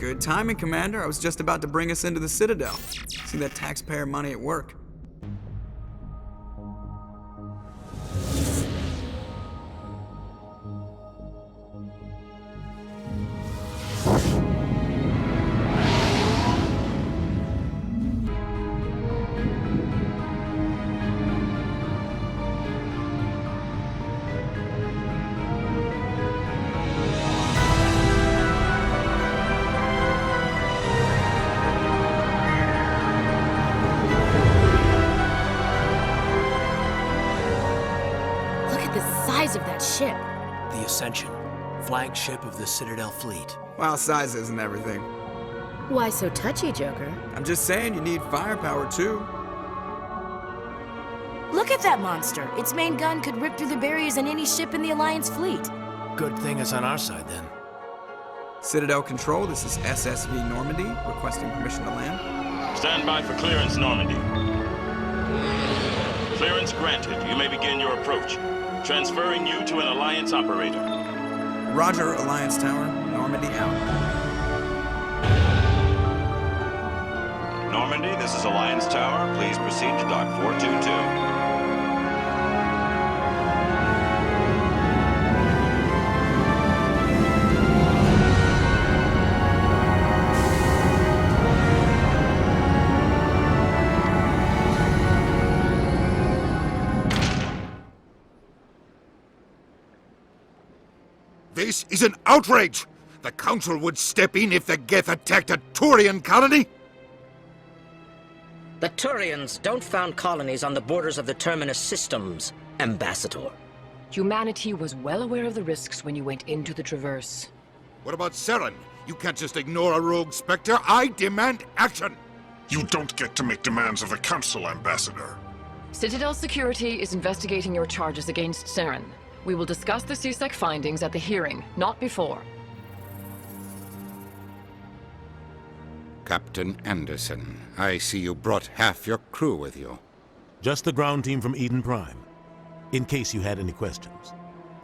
Good timing, Commander. I was just about to bring us into the Citadel. See that taxpayer money at work. Of that ship. The Ascension, flagship of the Citadel fleet. Well, size isn't everything. Why so touchy, Joker? I'm just saying you need firepower too. Look at that monster. Its main gun could rip through the barriers in any ship in the Alliance fleet. Good thing it's on our side then. Citadel Control, this is SSV Normandy, requesting permission to land. Stand by for clearance, Normandy. Clearance granted. You may begin your approach. Transferring you to an Alliance operator. Roger, Alliance Tower. Normandy out. Normandy, this is Alliance Tower. Please proceed to Dock 422. This is an outrage! The Council would step in if the Geth attacked a Turian colony? The Turians don't found colonies on the borders of the Terminus systems, Ambassador. Humanity was well aware of the risks when you went into the Traverse. What about Saren? You can't just ignore a rogue Spectre. I demand action! You don't get to make demands of the Council, Ambassador. Citadel Security is investigating your charges against Saren. We will discuss the CSEC findings at the hearing, not before. Captain Anderson, I see you brought half your crew with you. Just the ground team from Eden Prime, in case you had any questions.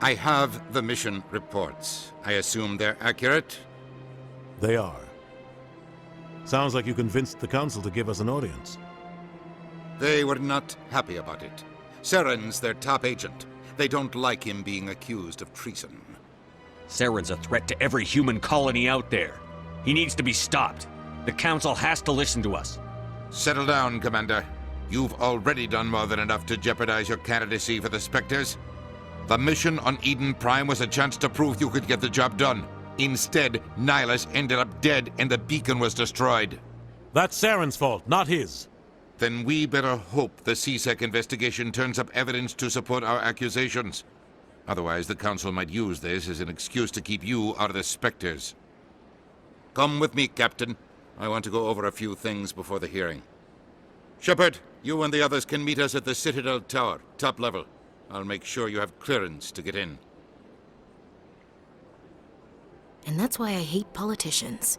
I have the mission reports. I assume they're accurate? They are. Sounds like you convinced the Council to give us an audience. They were not happy about it. Saren's their top agent. They don't like him being accused of treason. Saren's a threat to every human colony out there. He needs to be stopped. The Council has to listen to us. Settle down, Commander. You've already done more than enough to jeopardize your candidacy for the Spectres. The mission on Eden Prime was a chance to prove you could get the job done. Instead, Nihilus ended up dead and the beacon was destroyed. That's Saren's fault, not his. Then we better hope the CSEC investigation turns up evidence to support our accusations. Otherwise, the Council might use this as an excuse to keep you out of the Spectres. Come with me, Captain. I want to go over a few things before the hearing. Shepard, you and the others can meet us at the Citadel Tower, top level. I'll make sure you have clearance to get in. And that's why I hate politicians.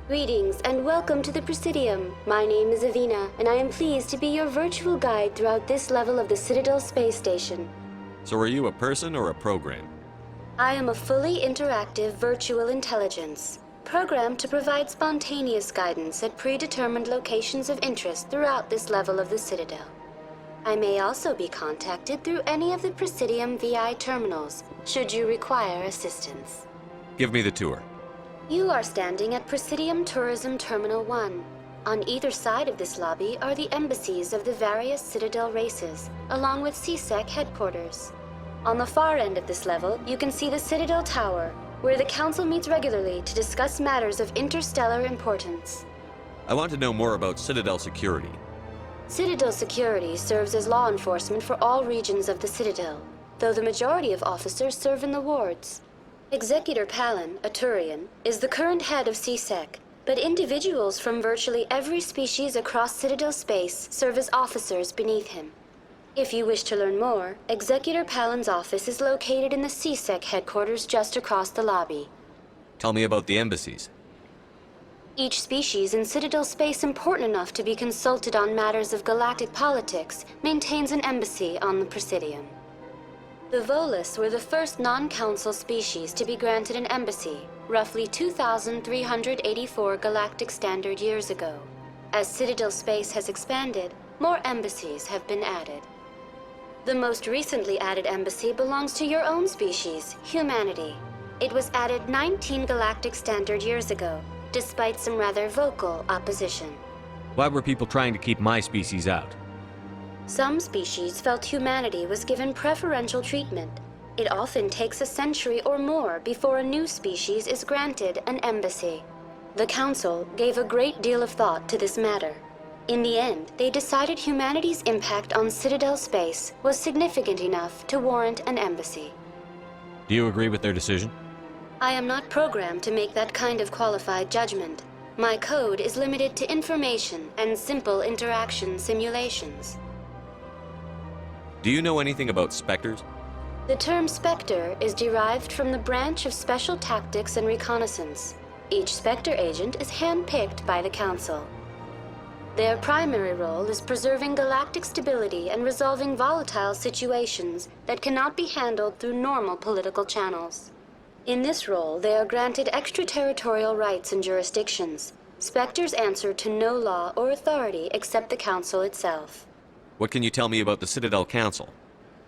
Greetings and welcome to the Presidium. My name is Avina, and I am pleased to be your virtual guide throughout this level of the Citadel space station. So are you a person or a program? I am a fully interactive virtual intelligence, programmed to provide spontaneous guidance at predetermined locations of interest throughout this level of the Citadel. I may also be contacted through any of the Presidium VI terminals, should you require assistance. Give me the tour. You are standing at Presidium Tourism Terminal 1. On either side of this lobby are the embassies of the various Citadel races, along with CSEC headquarters. On the far end of this level, you can see the Citadel Tower, where the Council meets regularly to discuss matters of interstellar importance. I want to know more about Citadel security. Citadel security serves as law enforcement for all regions of the Citadel, though the majority of officers serve in the wards. Executor Palin, a Turian, is the current head of CSEC, but individuals from virtually every species across Citadel space serve as officers beneath him. If you wish to learn more, Executor Palin's office is located in the CSEC headquarters just across the lobby. Tell me about the embassies. Each species in Citadel space important enough to be consulted on matters of galactic politics maintains an embassy on the Presidium. The Volus were the first non-council species to be granted an embassy, roughly 2,384 galactic standard years ago. As Citadel space has expanded, more embassies have been added. The most recently added embassy belongs to your own species, humanity. It was added 19 galactic standard years ago, despite some rather vocal opposition. Why were people trying to keep my species out? Some species felt humanity was given preferential treatment. It often takes a century or more before a new species is granted an embassy. The Council gave a great deal of thought to this matter. In the end, they decided humanity's impact on Citadel space was significant enough to warrant an embassy. Do you agree with their decision? I am not programmed to make that kind of qualified judgment. My code is limited to information and simple interaction simulations. Do you know anything about Spectres? The term Spectre is derived from the branch of Special Tactics and Reconnaissance. Each Spectre agent is handpicked by the Council. Their primary role is preserving galactic stability and resolving volatile situations that cannot be handled through normal political channels. In this role, they are granted extraterritorial rights and jurisdictions. Spectres answer to no law or authority except the Council itself. What can you tell me about the Citadel Council?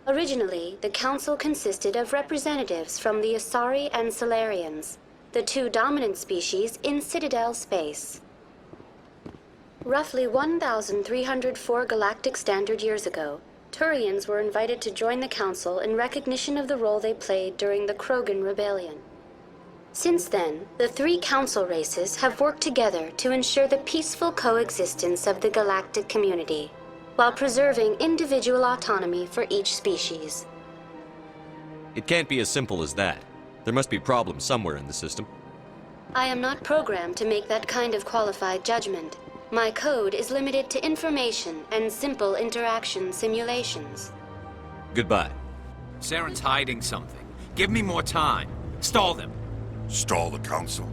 Originally, the Council consisted of representatives from the Asari and Solarians, the two dominant species in Citadel space. Roughly 1,304 galactic standard years ago, Turians were invited to join the Council in recognition of the role they played during the Krogan Rebellion. Since then, the three Council races have worked together to ensure the peaceful coexistence of the galactic community, while preserving individual autonomy for each species. It can't be as simple as that. There must be problems somewhere in the system. I am not programmed to make that kind of qualified judgment. My code is limited to information and simple interaction simulations. Goodbye. Saren's hiding something. Give me more time. Stall them. Stall the Council?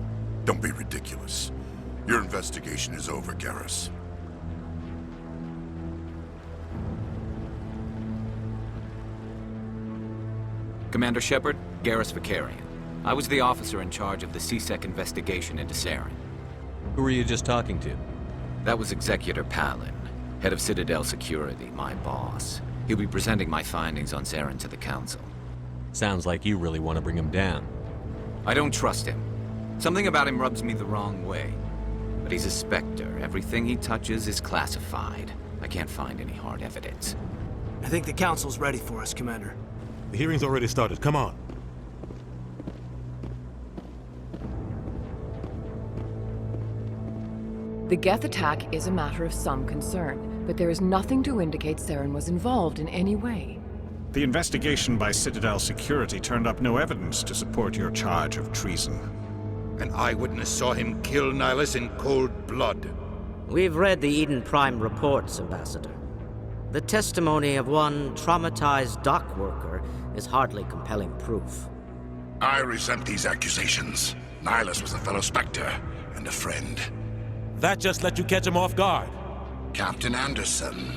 Don't be ridiculous. Your investigation is over, Garrus. Commander Shepard, Garrus Vicarian. I was the officer in charge of the CSEC investigation into Saren. Who were you just talking to? That was Executor Palin, head of Citadel Security, my boss. He'll be presenting my findings on Saren to the Council. Sounds like you really want to bring him down. I don't trust him. Something about him rubs me the wrong way. But he's a Spectre. Everything he touches is classified. I can't find any hard evidence. I think the Council's ready for us, Commander. The hearing's already started. Come on. The Geth attack is a matter of some concern, but there is nothing to indicate Saren was involved in any way. The investigation by Citadel Security turned up no evidence to support your charge of treason. An eyewitness saw him kill Nihilus in cold blood. We've read the Eden Prime reports, Ambassador. The testimony of one traumatized dock worker is hardly compelling proof. I resent these accusations. Nihilus was a fellow Spectre and a friend. That just let you catch him off guard. Captain Anderson,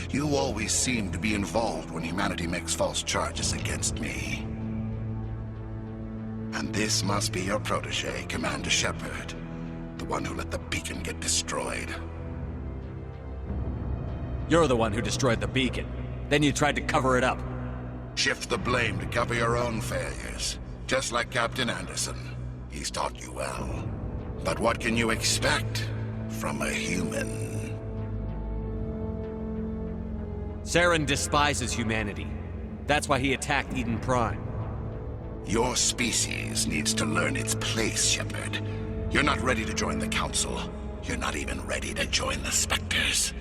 you always seem to be involved when humanity makes false charges against me. And this must be your protege, Commander Shepard, the one who let the beacon get destroyed. You're the one who destroyed the beacon. Then you tried to cover it up. Shift the blame to cover your own failures. Just like Captain Anderson. He's taught you well. But what can you expect from a human? Saren despises humanity. That's why he attacked Eden Prime. Your species needs to learn its place, Shepard. You're not ready to join the Council. You're not even ready to join the Spectres.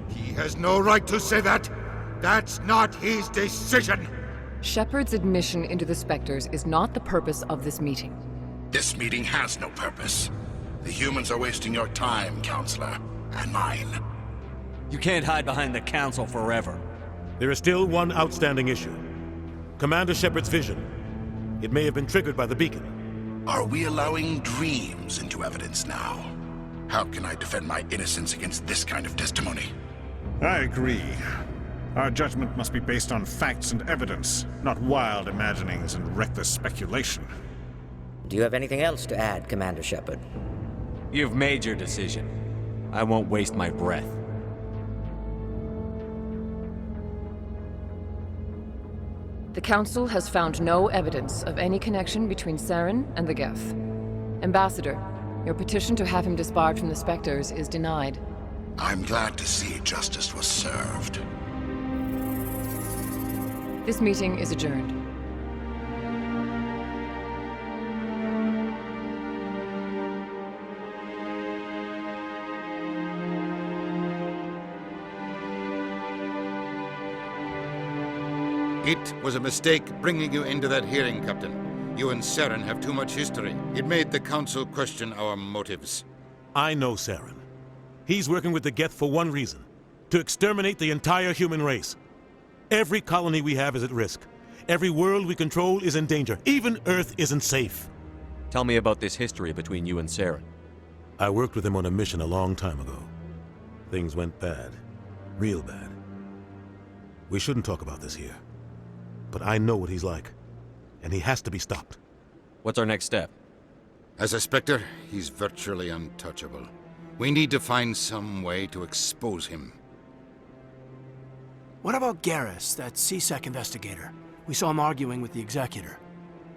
He has no right to say that. That's not his decision. Shepard's admission into the Spectres is not the purpose of this meeting. This meeting has no purpose. The humans are wasting your time, Counselor, and mine. You can't hide behind the Council forever. There is still one outstanding issue. Commander Shepard's vision. It may have been triggered by the beacon. Are we allowing dreams into evidence now? How can I defend my innocence against this kind of testimony? I agree. Our judgment must be based on facts and evidence, not wild imaginings and reckless speculation. Do you have anything else to add, Commander Shepard? You've made your decision. I won't waste my breath. The Council has found no evidence of any connection between Saren and the Geth. Ambassador, your petition to have him disbarred from the Spectres is denied. I'm glad to see justice was served. This meeting is adjourned. It was a mistake bringing you into that hearing, Captain. You and Saren have too much history. It made the Council question our motives. I know Saren. He's working with the Geth for one reason: to exterminate the entire human race. Every colony we have is at risk. Every world we control is in danger. Even Earth isn't safe. Tell me about this history between you and Saren. I worked with him on a mission a long time ago. Things went bad. Real bad. We shouldn't talk about this here. But I know what he's like, and he has to be stopped. What's our next step? As a Spectre, he's virtually untouchable. We need to find some way to expose him. What about Garrus, that CSEC investigator? We saw him arguing with the Executor.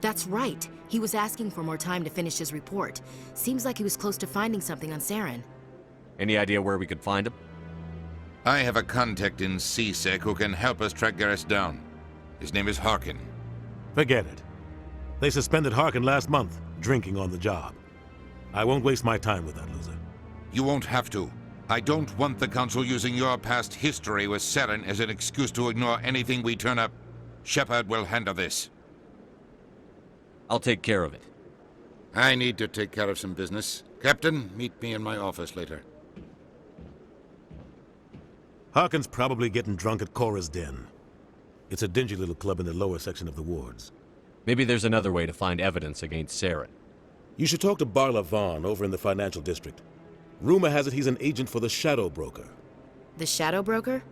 That's right. He was asking for more time to finish his report. Seems like he was close to finding something on Saren. Any idea where we could find him? I have a contact in CSEC who can help us track Garrus down. His name is Harkin. Forget it. They suspended Harkin last month, drinking on the job. I won't waste my time with that loser. You won't have to. I don't want the Council using your past history with Saren as an excuse to ignore anything we turn up. Shepard will handle this. I'll take care of it. I need to take care of some business. Captain, meet me in my office later. Harkin's probably getting drunk at Cora's Den. It's a dingy little club in the lower section of the wards. Maybe there's another way to find evidence against Saren. You should talk to Barla Vaughn over in the financial district. Rumor has it he's an agent for the Shadow Broker. The Shadow Broker?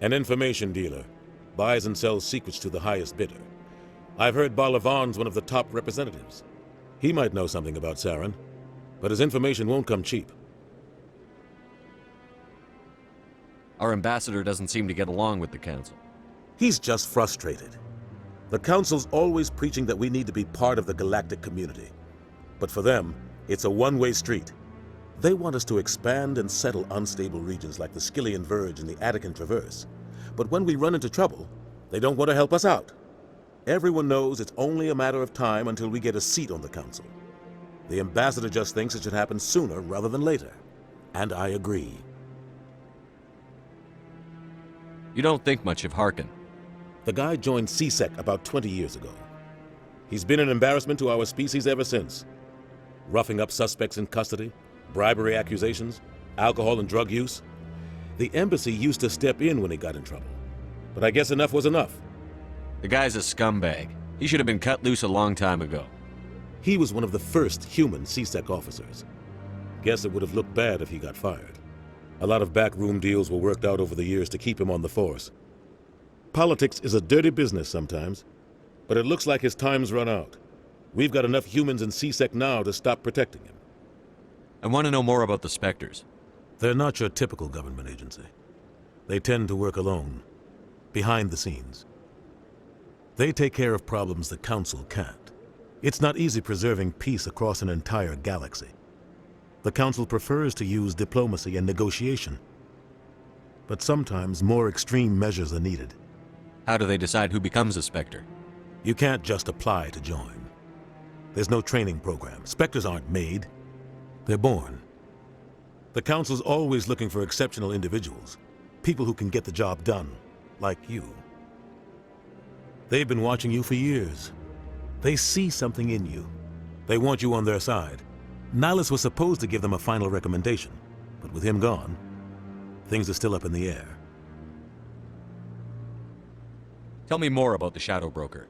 An information dealer. Buys and sells secrets to the highest bidder. I've heard Barla Vaughn's one of the top representatives. He might know something about Saren, but his information won't come cheap. Our ambassador doesn't seem to get along with the Council. He's just frustrated. The Council's always preaching that we need to be part of the galactic community. But for them, it's a one-way street. They want us to expand and settle unstable regions like the Skillian Verge and the Attican Traverse. But when we run into trouble, they don't want to help us out. Everyone knows it's only a matter of time until we get a seat on the Council. The ambassador just thinks it should happen sooner rather than later. And I agree. You don't think much of Harkin. The guy joined CSEC about 20 years ago. He's been an embarrassment to our species ever since. Roughing up suspects in custody, bribery accusations, alcohol and drug use. The embassy used to step in when he got in trouble. But I guess enough was enough. The guy's a scumbag. He should have been cut loose a long time ago. He was one of the first human CSEC officers. Guess it would have looked bad if he got fired. A lot of backroom deals were worked out over the years to keep him on the force. Politics is a dirty business sometimes, but it looks like his time's run out. We've got enough humans in CSEC now to stop protecting him. I want to know more about the Spectres. They're not your typical government agency. They tend to work alone, behind the scenes. They take care of problems the Council can't. It's not easy preserving peace across an entire galaxy. The Council prefers to use diplomacy and negotiation. But sometimes more extreme measures are needed. How do they decide who becomes a Spectre? You can't just apply to join. There's no training program. Spectres aren't made. They're born. The Council's always looking for exceptional individuals. People who can get the job done, like you. They've been watching you for years. They see something in you. They want you on their side. Nihilus was supposed to give them a final recommendation, but with him gone, things are still up in the air. Tell me more about the Shadow Broker.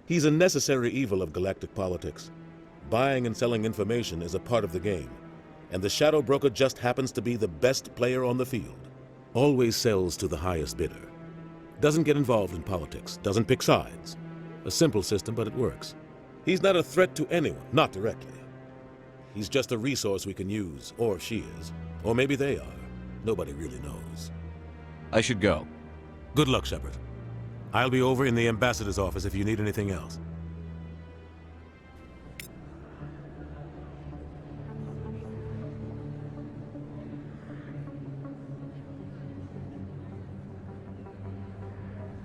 He's a necessary evil of galactic politics. Buying and selling information is a part of the game, and the Shadow Broker just happens to be the best player on the field. Always sells to the highest bidder. Doesn't get involved in politics, doesn't pick sides. A simple system, but it works. He's not a threat to anyone, not directly. He's just a resource we can use, or she is. Or maybe they are. Nobody really knows. I should go. Good luck, Shepard. I'll be over in the ambassador's office if you need anything else.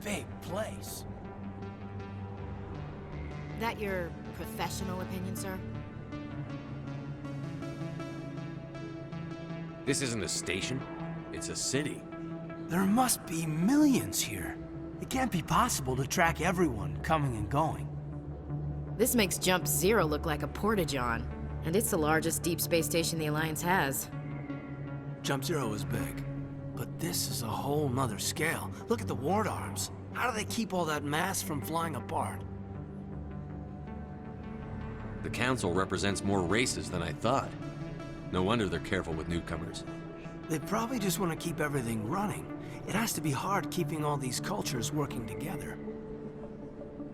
Big place. That your professional opinion, sir? This isn't a station. It's a city. There must be millions here. It can't be possible to track everyone coming and going. This makes Jump Zero look like a porta-john, and it's the largest deep space station the Alliance has. Jump Zero is big, but this is a whole nother scale. Look at the ward arms. How do they keep all that mass from flying apart? The Council represents more races than I thought. No wonder they're careful with newcomers. They probably just want to keep everything running. It has to be hard keeping all these cultures working together.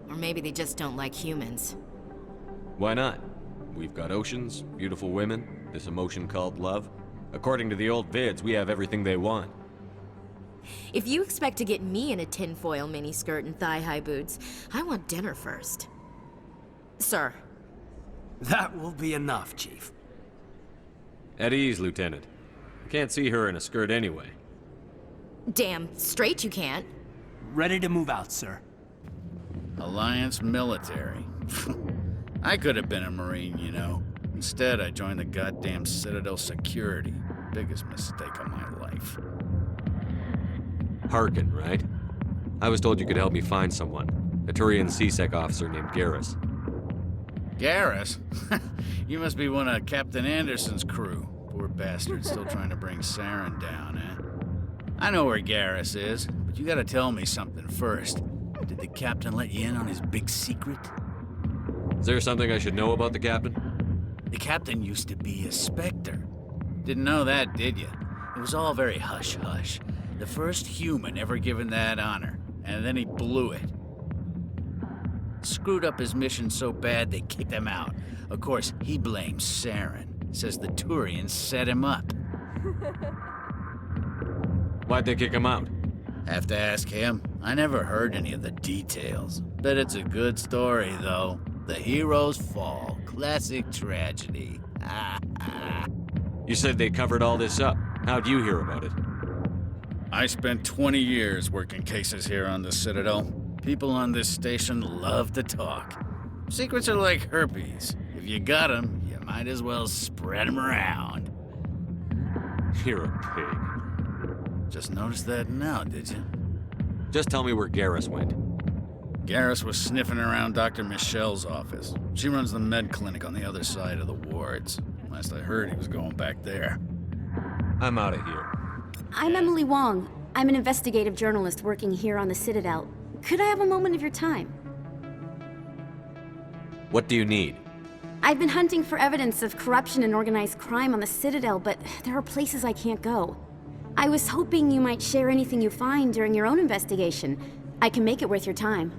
Or maybe they just don't like humans. Why not? We've got oceans, beautiful women, this emotion called love. According to the old vids, we have everything they want. If you expect to get me in a tinfoil miniskirt and thigh-high boots, I want dinner first. Sir. That will be enough, Chief. At ease, Lieutenant. I can't see her in a skirt anyway. Damn straight you can't. Ready to move out, sir. Alliance military. I could have been a Marine, you know. Instead, I joined the goddamn Citadel security. Biggest mistake of my life. Harkin, right? I was told you could help me find someone. A Turian CSEC officer named Garrus. Garrus? You must be one of Captain Anderson's crew. Poor bastard, still trying to bring Saren down, eh? I know where Garrus is, but you gotta tell me something first. Did the captain let you in on his big secret? Is there something I should know about the captain? The captain used to be a Spectre. Didn't know that, did you? It was all very hush-hush. The first human ever given that honor, and then he blew it. Screwed up his mission so bad they kicked him out. Of course, he blames Saren. Says the Turians set him up. Why'd they kick him out? Have to ask him. I never heard any of the details. Bet it's a good story, though. The heroes fall. Classic tragedy. You said they covered all this up. How'd you hear about it? I spent 20 years working cases here on the Citadel. People on this station love to talk. Secrets are like herpes. If you got them, you might as well spread them around. You're a pig. Just noticed that now, did you? Just tell me where Garrus went. Garrus was sniffing around Dr. Michelle's office. She runs the med clinic on the other side of the wards. Last I heard, he was going back there. I'm out of here. I'm Emily Wong. I'm an investigative journalist working here on the Citadel. Could I have a moment of your time? What do you need? I've been hunting for evidence of corruption and organized crime on the Citadel, but there are places I can't go. I was hoping you might share anything you find during your own investigation. I can make it worth your time.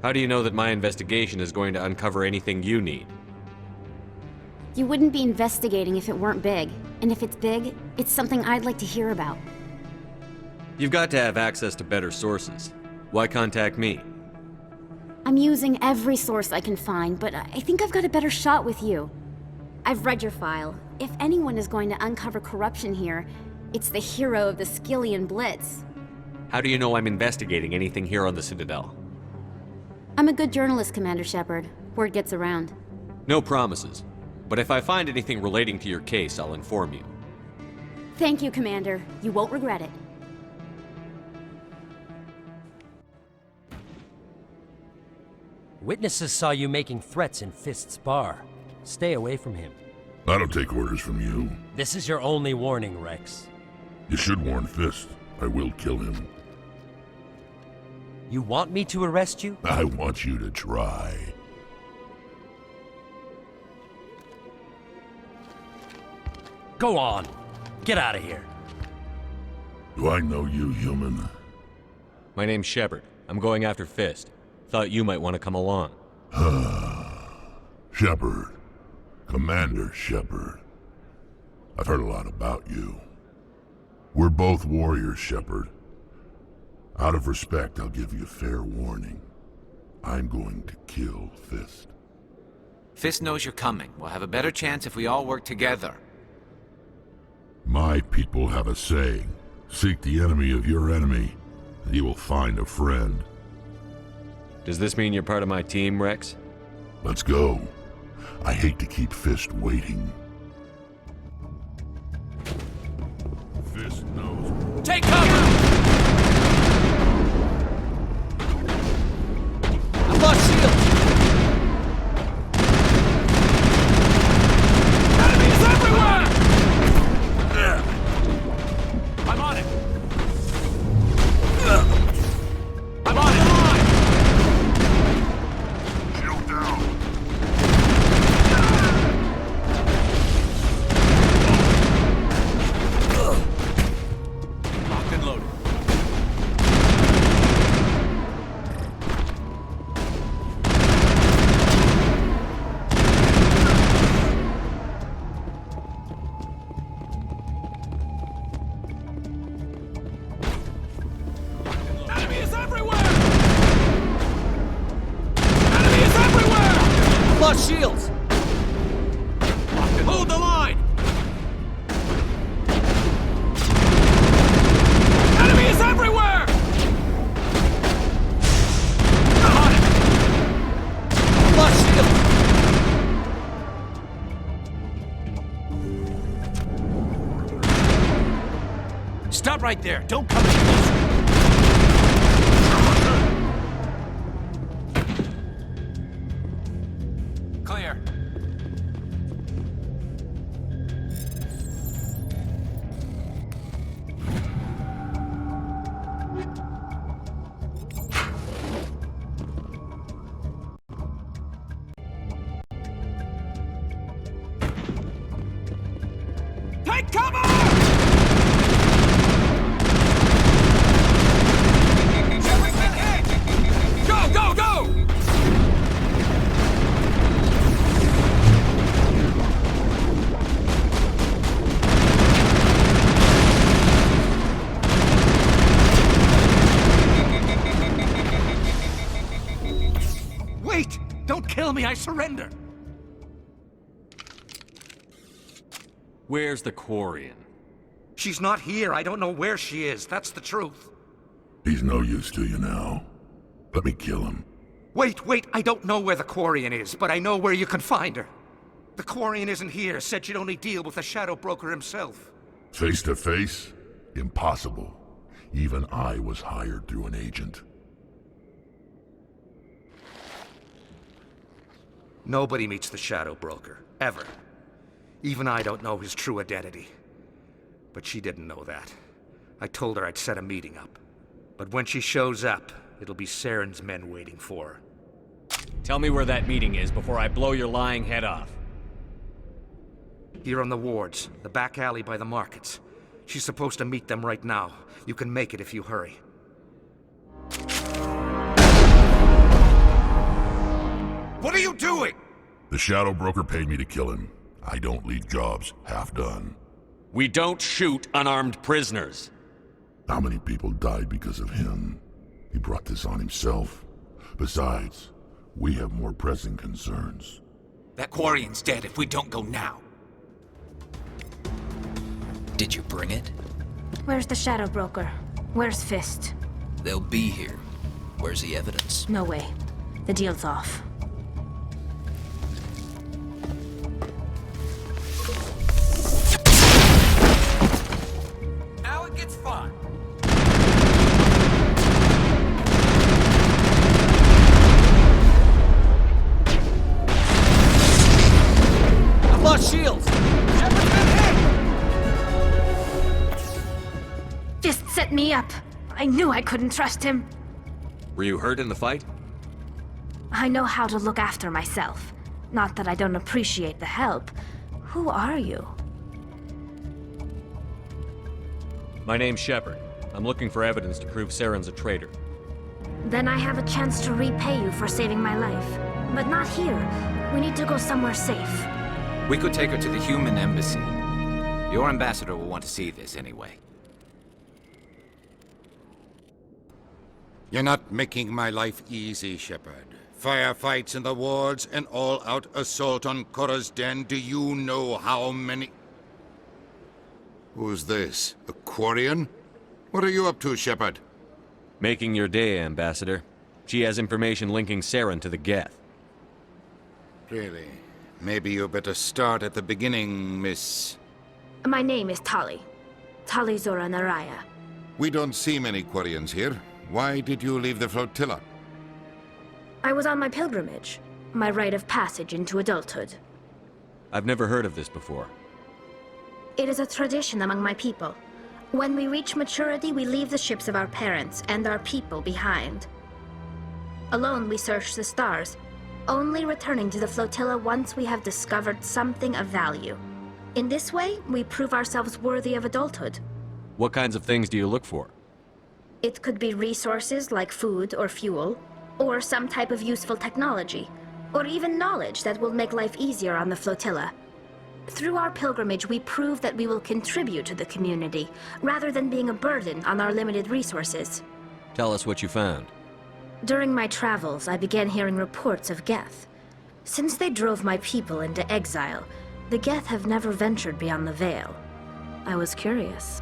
How do you know that my investigation is going to uncover anything you need? You wouldn't be investigating if it weren't big. And if it's big, it's something I'd like to hear about. You've got to have access to better sources. Why contact me? I'm using every source I can find, but I think I've got a better shot with you. I've read your file. If anyone is going to uncover corruption here, it's the hero of the Skillian Blitz. How do you know I'm investigating anything here on the Citadel? I'm a good journalist, Commander Shepard. Word gets around. No promises. But if I find anything relating to your case, I'll inform you. Thank you, Commander. You won't regret it. Witnesses saw you making threats in Fist's bar. Stay away from him. I don't take orders from you. This is your only warning, Rex. You should warn Fist. I will kill him. You want me to arrest you? I want you to try. Go on. Get out of here. Do I know you, human? My name's Shepard. I'm going after Fist. Thought you might want to come along. Shepard. Commander Shepard. I've heard a lot about you. We're both warriors, Shepard. Out of respect, I'll give you fair warning. I'm going to kill Fist. Fist knows you're coming. We'll have a better chance if we all work together. My people have a saying. Seek the enemy of your enemy, and you will find a friend. Does this mean you're part of my team, Rex? Let's go. I hate to keep Fist waiting. Fist knows. Take cover! I've lost shield! Enemies everywhere! I'm on it! I'm on it! Shield down! Locked and loaded. Enemies everywhere! Enemies everywhere! Lost shields! Hold the line! Enemies everywhere! I'm on it! Lost shields! Stop right there! Don't come any closer! Clear. Take cover! Go, go, go! Wait! Don't kill me, I surrender! Where's the Quarian? She's not here. I don't know where she is. That's the truth. He's no use to you now. Let me kill him. Wait, wait. I don't know where the Quarian is, but I know where you can find her. The Quarian isn't here. Said she'd only deal with the Shadow Broker himself. Face to face? Impossible. Even I was hired through an agent. Nobody meets the Shadow Broker. Ever. Even I don't know his true identity. But she didn't know that. I told her I'd set a meeting up. But when she shows up, it'll be Saren's men waiting for her. Tell me where that meeting is before I blow your lying head off. Here on the wards, the back alley by the markets. She's supposed to meet them right now. You can make it if you hurry. What are you doing? The Shadow Broker paid me to kill him. I don't leave jobs half done. We don't shoot unarmed prisoners. How many people died because of him? He brought this on himself. Besides, we have more pressing concerns. That Quarian's dead if we don't go now. Did you bring it? Where's the Shadow Broker? Where's Fist? They'll be here. Where's the evidence? No way. The deal's off. Now it gets fun. I've lost shields. Shepard's been hit. Fist set me up. I knew I couldn't trust him. Were you hurt in the fight? I know how to look after myself. Not that I don't appreciate the help. Who are you? My name's Shepard. I'm looking for evidence to prove Saren's a traitor. Then I have a chance to repay you for saving my life. But not here. We need to go somewhere safe. We could take her to the human embassy. Your ambassador will want to see this anyway. You're not making my life easy, Shepard. Firefights in the wards, an all-out assault on Korra's den. Do you know how many... Who's this? A Quarian? What are you up to, Shepard? Making your day, Ambassador. She has information linking Saren to the Geth. Really? Maybe you better start at the beginning, Miss... My name is Tali. Tali Zora Naraya. We don't see many Quarians here. Why did you leave the flotilla? I was on my pilgrimage. My rite of passage into adulthood. I've never heard of this before. It is a tradition among my people. When we reach maturity, we leave the ships of our parents and our people behind. Alone, we search the stars, only returning to the flotilla once we have discovered something of value. In this way, we prove ourselves worthy of adulthood. What kinds of things do you look for? It could be resources like food or fuel, or some type of useful technology, or even knowledge that will make life easier on the flotilla. Through our pilgrimage, we prove that we will contribute to the community, rather than being a burden on our limited resources. Tell us what you found. During my travels, I began hearing reports of Geth. Since they drove my people into exile, the Geth have never ventured beyond the Veil. I was curious.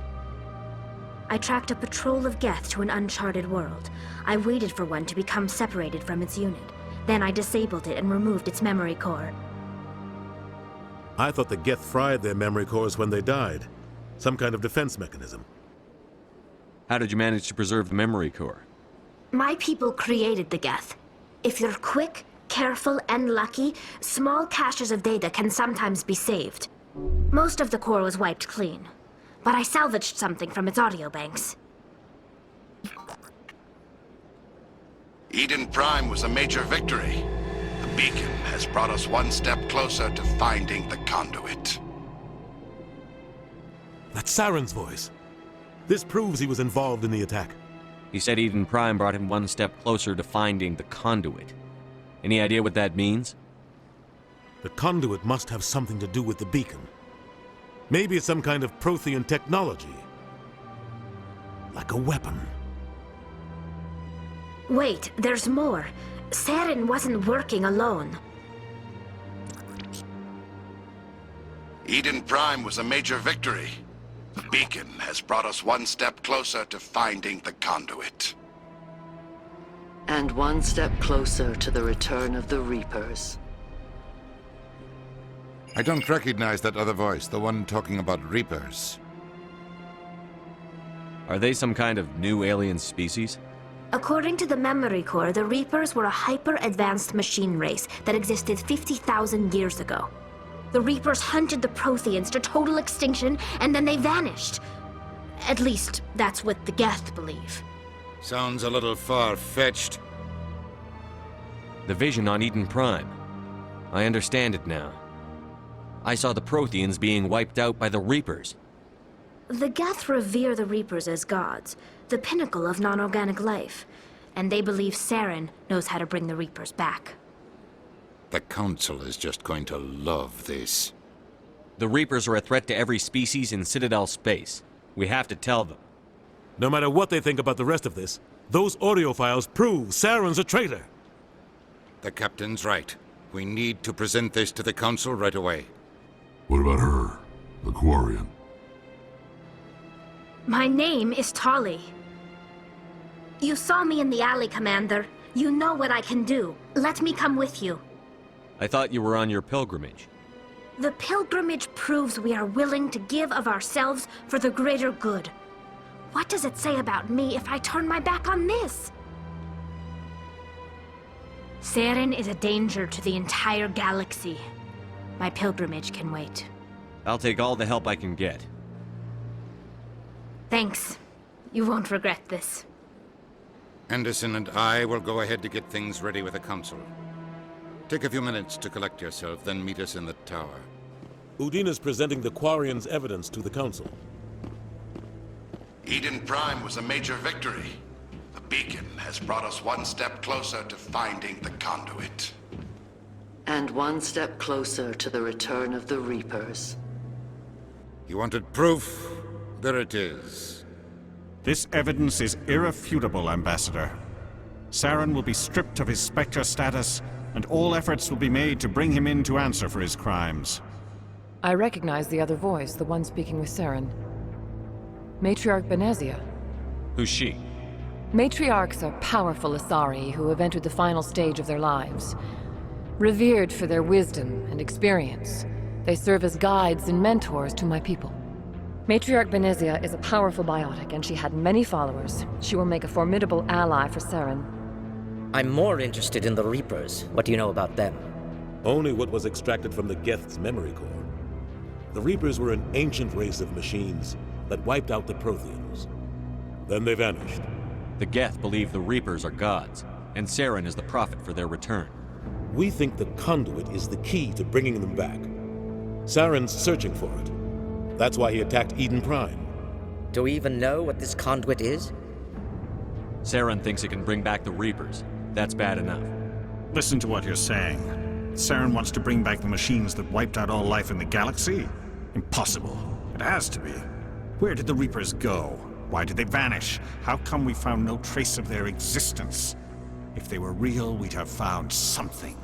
I tracked a patrol of Geth to an uncharted world. I waited for one to become separated from its unit. Then I disabled it and removed its memory core. I thought the Geth fried their memory cores when they died. Some kind of defense mechanism. How did you manage to preserve the memory core? My people created the Geth. If you're quick, careful, and lucky, small caches of data can sometimes be saved. Most of the core was wiped clean, but I salvaged something from its audio banks. Eden Prime was a major victory. The beacon has brought us one step closer to finding the conduit. That's Saren's voice. This proves he was involved in the attack. He said Eden Prime brought him one step closer to finding the conduit. Any idea what that means? The conduit must have something to do with the beacon. Maybe it's some kind of Prothean technology. Like a weapon. Wait, there's more. Saren wasn't working alone. Eden Prime was a major victory. The beacon has brought us one step closer to finding the conduit. And one step closer to the return of the Reapers. I don't recognize that other voice, the one talking about Reapers. Are they some kind of new alien species? According to the memory core, the Reapers were a hyper-advanced machine race that existed 50,000 years ago. The Reapers hunted the Protheans to total extinction, and then they vanished. At least, that's what the Geth believe. Sounds a little far-fetched. The vision on Eden Prime. I understand it now. I saw the Protheans being wiped out by the Reapers. The Geth revere the Reapers as gods, the pinnacle of non-organic life, and they believe Saren knows how to bring the Reapers back. The Council is just going to love this. The Reapers are a threat to every species in Citadel space. We have to tell them. No matter what they think about the rest of this, those audio files prove Saren's a traitor. The Captain's right. We need to present this to the Council right away. What about her, the Quarian? My name is Tali. You saw me in the alley, Commander. You know what I can do. Let me come with you. I thought you were on your pilgrimage. The pilgrimage proves we are willing to give of ourselves for the greater good. What does it say about me if I turn my back on this? Saren is a danger to the entire galaxy. My pilgrimage can wait. I'll take all the help I can get. Thanks. You won't regret this. Anderson and I will go ahead to get things ready with the Council. Take a few minutes to collect yourself, then meet us in the tower. Udina's presenting the Quarian's evidence to the Council. Eden Prime was a major victory. The beacon has brought us one step closer to finding the conduit. And one step closer to the return of the Reapers. You wanted proof? There it is. This evidence is irrefutable, Ambassador. Saren will be stripped of his Spectre status, and all efforts will be made to bring him in to answer for his crimes. I recognize the other voice, the one speaking with Saren. Matriarch Benezia. Who's she? Matriarchs are powerful Asari who have entered the final stage of their lives. Revered for their wisdom and experience, they serve as guides and mentors to my people. Matriarch Benezia is a powerful biotic, and she had many followers. She will make a formidable ally for Saren. I'm more interested in the Reapers. What do you know about them? Only what was extracted from the Geth's memory core. The Reapers were an ancient race of machines that wiped out the Protheans. Then they vanished. The Geth believe the Reapers are gods, and Saren is the prophet for their return. We think the conduit is the key to bringing them back. Saren's searching for it. That's why he attacked Eden Prime. Do we even know what this conduit is? Saren thinks it can bring back the Reapers. That's bad enough. Listen to what you're saying. Saren wants to bring back the machines that wiped out all life in the galaxy? Impossible. It has to be. Where did the Reapers go? Why did they vanish? How come we found no trace of their existence? If they were real, we'd have found something.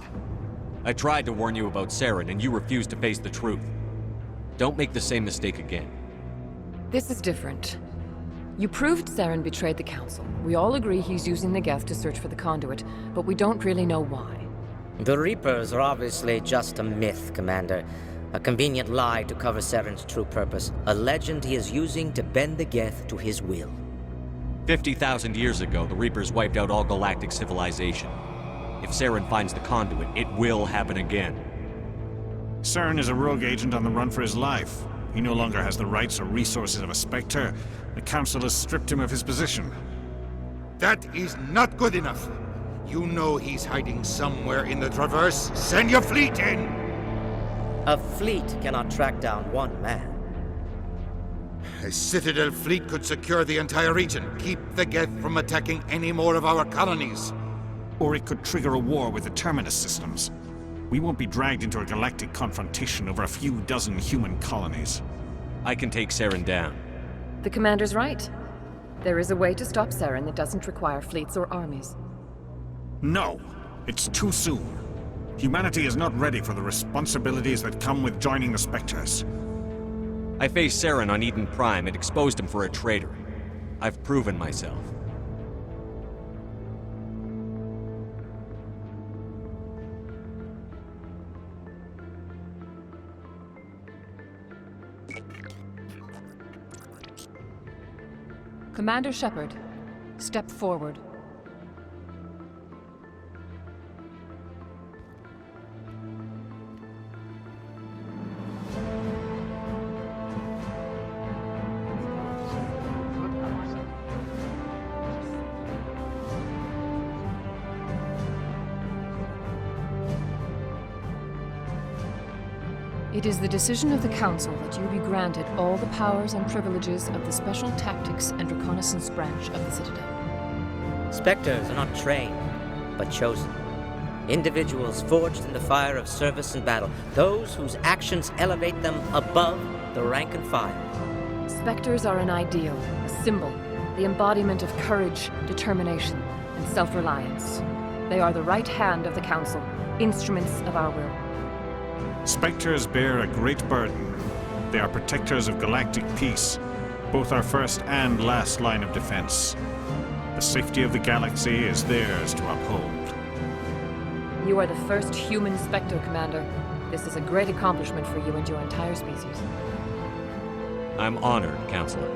I tried to warn you about Saren, and you refused to face the truth. Don't make the same mistake again. This is different. You proved Saren betrayed the Council. We all agree he's using the Geth to search for the conduit, but we don't really know why. The Reapers are obviously just a myth, Commander. A convenient lie to cover Saren's true purpose. A legend he is using to bend the Geth to his will. 50,000 years ago, the Reapers wiped out all galactic civilization. If Saren finds the conduit, it will happen again. Saren is a rogue agent on the run for his life. He no longer has the rights or resources of a Spectre. The Council has stripped him of his position. That is not good enough. You know he's hiding somewhere in the Traverse. Send your fleet in! A fleet cannot track down one man. A Citadel fleet could secure the entire region, keep the Geth from attacking any more of our colonies. Or it could trigger a war with the Terminus systems. We won't be dragged into a galactic confrontation over a few dozen human colonies. I can take Saren down. The Commander's right. There is a way to stop Saren that doesn't require fleets or armies. No! It's too soon. Humanity is not ready for the responsibilities that come with joining the Spectres. I faced Saren on Eden Prime and exposed him for a traitor. I've proven myself. Commander Shepard, step forward. It is the decision of the Council that you be granted all the powers and privileges of the Special Tactics and Reconnaissance branch of the Citadel. Spectres are not trained, but chosen. Individuals forged in the fire of service and battle, those whose actions elevate them above the rank and file. Spectres are an ideal, a symbol, the embodiment of courage, determination, and self-reliance. They are the right hand of the Council, instruments of our will. Spectres bear a great burden. They are protectors of galactic peace, both our first and last line of defense. The safety of the galaxy is theirs to uphold. You are the first human Spectre, Commander. This is a great accomplishment for you and your entire species. I'm honored, Counselor.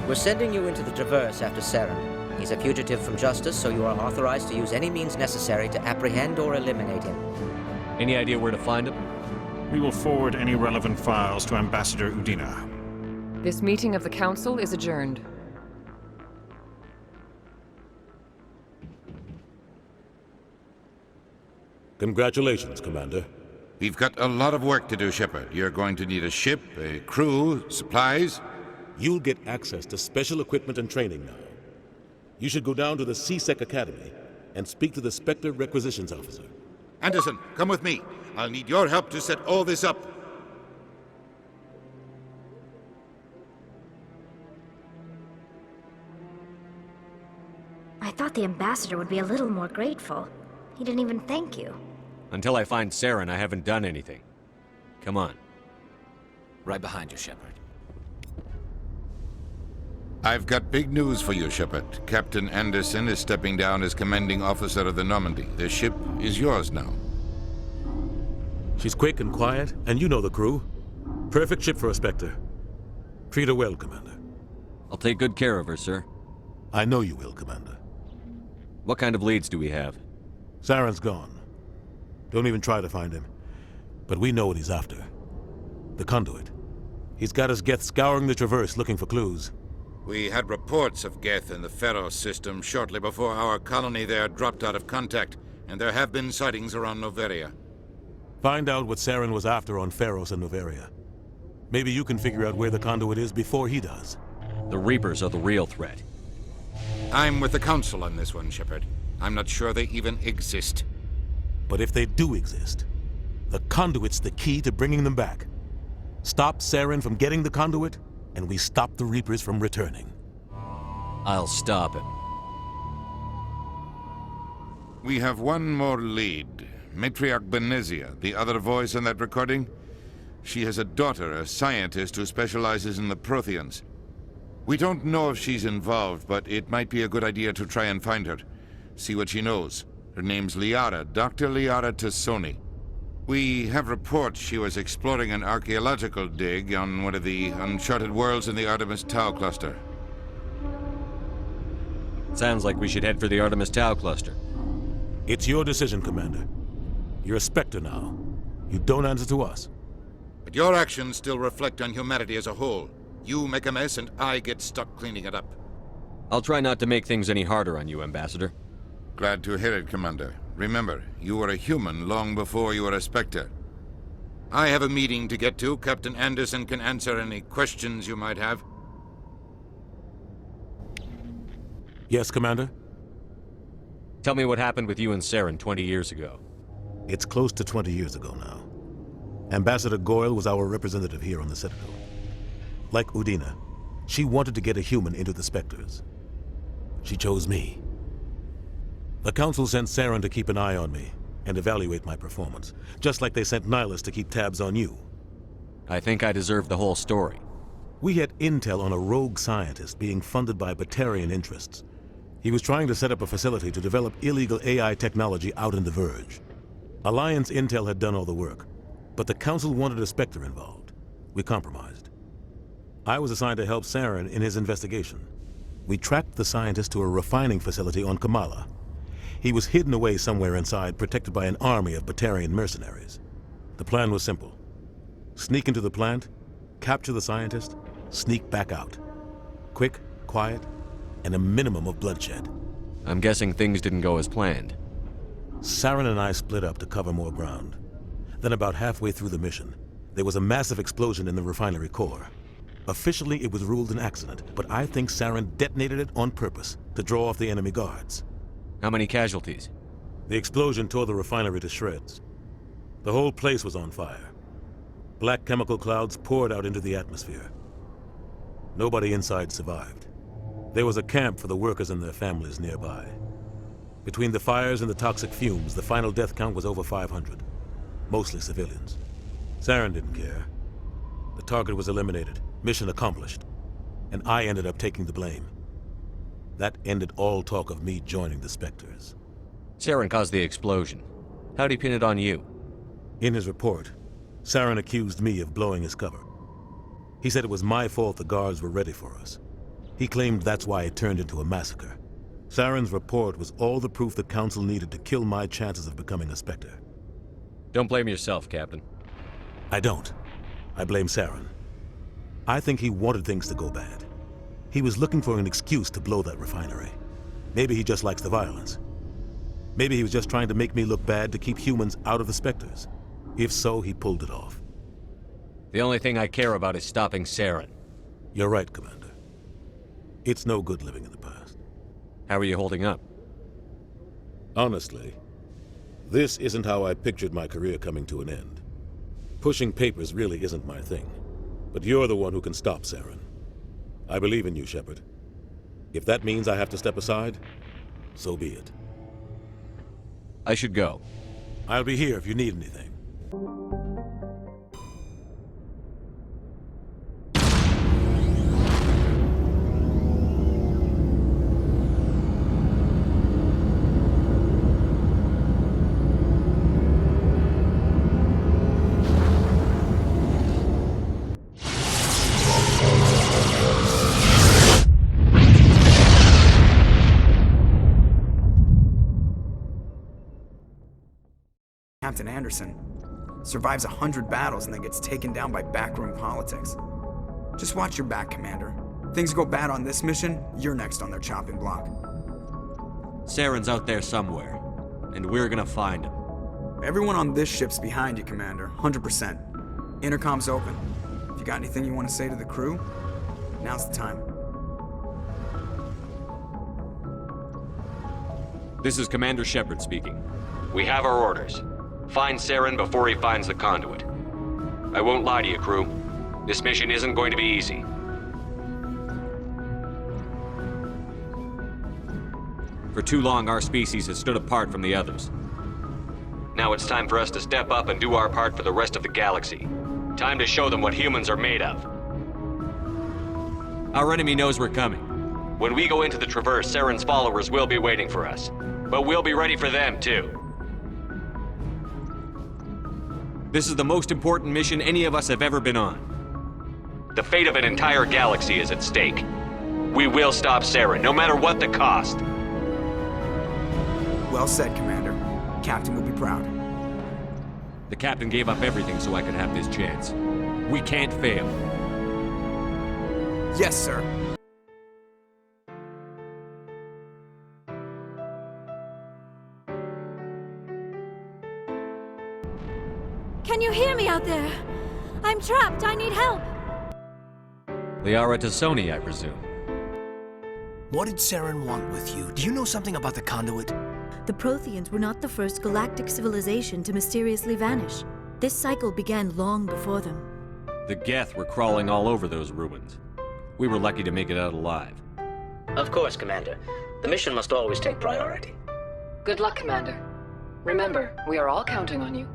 We're sending you into the Traverse after Saren. He's a fugitive from justice, so you are authorized to use any means necessary to apprehend or eliminate him. Any idea where to find him? We will forward any relevant files to Ambassador Udina. This meeting of the Council is adjourned. Congratulations, Commander. We've got a lot of work to do, Shepard. You're going to need a ship, a crew, supplies. You'll get access to special equipment and training now. You should go down to the C-Sec Academy and speak to the Spectre Requisitions Officer. Anderson, come with me. I'll need your help to set all this up. I thought the ambassador would be a little more grateful. He didn't even thank you. Until I find Saren, I haven't done anything. Come on. Right behind you, Shepard. I've got big news for you, Shepard. Captain Anderson is stepping down as commanding officer of the Normandy. The ship is yours now. She's quick and quiet, and you know the crew. Perfect ship for a Spectre. Treat her well, Commander. I'll take good care of her, sir. I know you will, Commander. What kind of leads do we have? Saren's gone. Don't even try to find him. But we know what he's after. The conduit. He's got his Geth scouring the Traverse looking for clues. We had reports of Geth in the Pharos system shortly before our colony there dropped out of contact, and there have been sightings around Noveria. Find out what Saren was after on Pharos and Noveria. Maybe you can figure out where the conduit is before he does. The Reapers are the real threat. I'm with the Council on this one, Shepard. I'm not sure they even exist. But if they do exist, the conduit's the key to bringing them back. Stop Saren from getting the conduit, and we stop the Reapers from returning. I'll stop him. We have one more lead. Matriarch Benezia, the other voice in that recording. She has a daughter, a scientist who specializes in the Protheans. We don't know if she's involved, but it might be a good idea to try and find her. See what she knows. Her name's Liara, Dr. Liara Tassoni. We have reports she was exploring an archaeological dig on one of the uncharted worlds in the Artemis Tau cluster. Sounds like we should head for the Artemis Tau cluster. It's your decision, Commander. You're a Spectre now. You don't answer to us. But your actions still reflect on humanity as a whole. You make a mess and I get stuck cleaning it up. I'll try not to make things any harder on you, Ambassador. Glad to hear it, Commander. Remember, you were a human long before you were a Spectre. I have a meeting to get to. Captain Anderson can answer any questions you might have. Yes, Commander? Tell me what happened with you and Saren 20 years ago. It's close to 20 years ago now. Ambassador Goyle was our representative here on the Citadel. Like Udina, she wanted to get a human into the Spectres. She chose me. The Council sent Saren to keep an eye on me and evaluate my performance, just like they sent Nihilus to keep tabs on you. I think I deserve the whole story. We had intel on a rogue scientist being funded by Batarian interests. He was trying to set up a facility to develop illegal AI technology out in the Verge. Alliance intel had done all the work, but the Council wanted a Spectre involved. We compromised. I was assigned to help Saren in his investigation. We tracked the scientist to a refining facility on Kamala. He was hidden away somewhere inside, protected by an army of Batarian mercenaries. The plan was simple. Sneak into the plant, capture the scientist, sneak back out. Quick, quiet, and a minimum of bloodshed. I'm guessing things didn't go as planned. Saren and I split up to cover more ground. Then about halfway through the mission, there was a massive explosion in the refinery core. Officially, it was ruled an accident, but I think Saren detonated it on purpose to draw off the enemy guards. How many casualties? The explosion tore the refinery to shreds. The whole place was on fire. Black chemical clouds poured out into the atmosphere. Nobody inside survived. There was a camp for the workers and their families nearby. Between the fires and the toxic fumes, the final death count was over 500. Mostly civilians. Saren didn't care. The target was eliminated, mission accomplished, and I ended up taking the blame. That ended all talk of me joining the Spectres. Saren caused the explosion. How'd he pin it on you? In his report, Saren accused me of blowing his cover. He said it was my fault the guards were ready for us. He claimed that's why it turned into a massacre. Saren's report was all the proof the Council needed to kill my chances of becoming a Spectre. Don't blame yourself, Captain. I don't. I blame Saren. I think he wanted things to go bad. He was looking for an excuse to blow that refinery. Maybe he just likes the violence. Maybe he was just trying to make me look bad to keep humans out of the Spectres. If so, he pulled it off. The only thing I care about is stopping Saren. You're right, Commander. It's no good living in the past. How are you holding up? Honestly, this isn't how I pictured my career coming to an end. Pushing papers really isn't my thing. But you're the one who can stop Saren. I believe in you, Shepard. If that means I have to step aside, so be it. I should go. I'll be here if you need anything. Captain Anderson survives 100 battles and then gets taken down by backroom politics. Just watch your back, Commander. Things go bad on this mission, you're next on their chopping block. Saren's out there somewhere, and we're gonna find him. Everyone on this ship's behind you, Commander, 100%. Intercom's open. If you got anything you want to say to the crew, now's the time. This is Commander Shepard speaking. We have our orders. Find Saren before he finds the conduit. I won't lie to you, crew. This mission isn't going to be easy. For too long, our species has stood apart from the others. Now it's time for us to step up and do our part for the rest of the galaxy. Time to show them what humans are made of. Our enemy knows we're coming. When we go into the Traverse, Saren's followers will be waiting for us. But we'll be ready for them, too. This is the most important mission any of us have ever been on. The fate of an entire galaxy is at stake. We will stop Saren, no matter what the cost. Well said, Commander. Captain will be proud. The captain gave up everything so I could have this chance. We can't fail. Yes, sir. Can you hear me out there? I'm trapped. I need help. Liara Tassoni, I presume. What did Saren want with you? Do you know something about the conduit? The Protheans were not the first galactic civilization to mysteriously vanish. This cycle began long before them. The Geth were crawling all over those ruins. We were lucky to make it out alive. Of course, Commander. The mission must always take priority. Good luck, Commander. Remember, we are all counting on you.